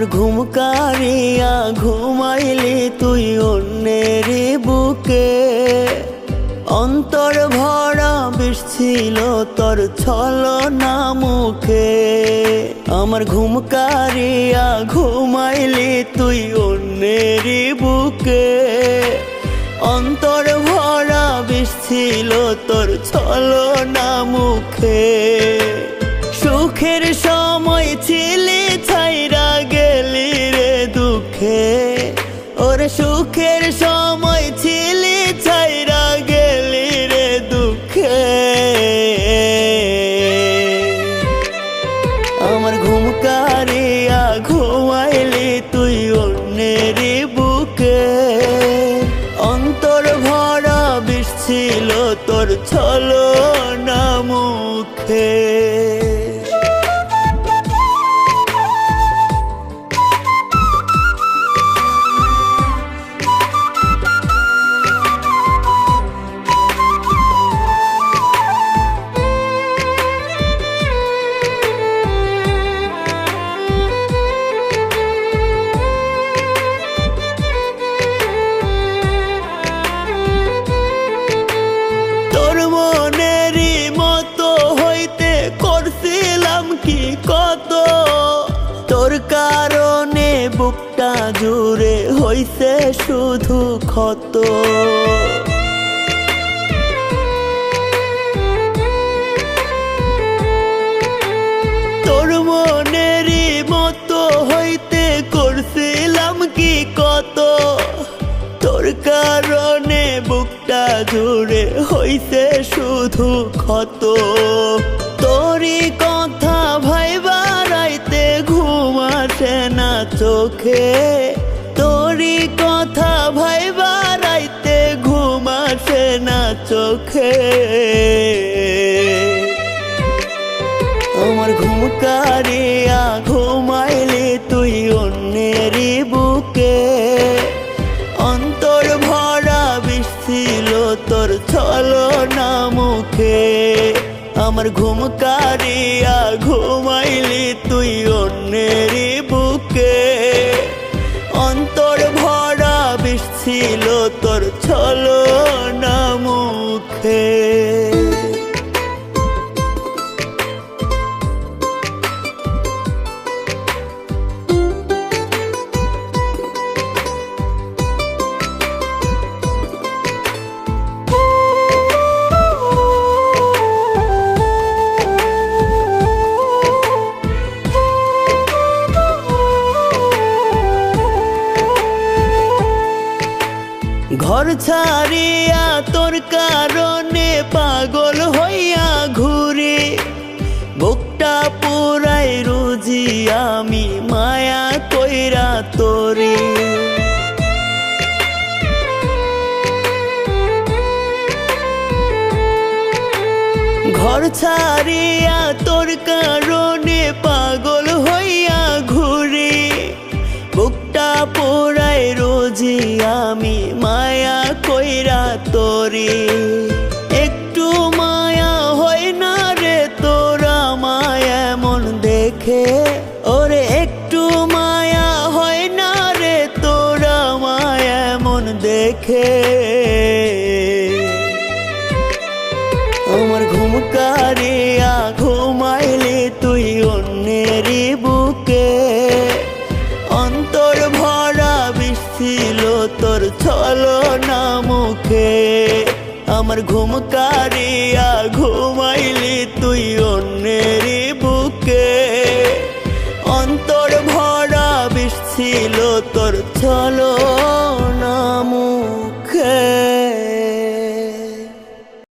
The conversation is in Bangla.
আমার ঘুম কারিয়া ঘুমাইলি তুই অন্যেরই বুকে, অন্তর ভরা বিষ ছিল তোর ছলনা মুখে। আমার ঘুম কারিয়া ঘুমাইলি তুই অন্যেরই বুকে, অন্তর ভরা বিষ ছিল তোর ছলনা মুখে। সুখের সময় ছিলি ছাইরা গেলি রে দুঃখে, ওরে সুখের সময় ছিলি ছাইরা গেলি রে দুঃখে। আমার ঘুম কারিয়া ঘুমাইলি তুই অন্যেরই বুকে, অন্তর ভরা বিষ ছিল তোর ছলনা মুখে। কত তোর কারণে বুকটা জুড়ে হইছে শুধু ক্ষত। তোর মনেরই মতো হইতে করছিলাম কি কত, তোর কারণে বুকটা জুড়ে হইছে শুধু ক্ষত। তোরই কথা ভাইবা রাইতে ঘুম আসে না চোখে, তোরই কথা ভাইবা রাইতে ঘুম আসে না চোখে। আমার ঘুম কারিয়া ঘুমাইলি তুই অন্যেরই বুকে, অন্তর ভরা বিষ ছিল তোর ছলনা মুখে। আমার ঘুম কারিয়া ঘুমাইলি তুই অন্যেরই বুকে, অন্তর ভরা বিষ ছিল তোর ছলনা মুখে। ঘর ছাড়িয়া তোর কারণে পাগল হইয়া ঘুরি, বুকটা পুরাই রুজি আমি মায়া কইরা তোরে। ঘর ছাড়িয়া তোর কারণে পাগল হইয়া ঘুরি, বুকটা পুরাই রোজি আমি মায়া কইরা তোরে। একটু মায়া হয় না রে তোরা মায়া এমন দেখে, ওরে একটু মায়া হয় না রে তোরা মায়া এমন দেখে। আমার ঘুম কারিয়া ঘুমাইলি তুই অন্যেরই বুকে, অন্তর ভরা বিষ ছিল তোর ছলনা মুখে। আমার ঘুম কারিয়া ঘুমাইলি তুই অন্যেরই বুকে, অন্তর ভরা বিষ ছিল তোর ছলনা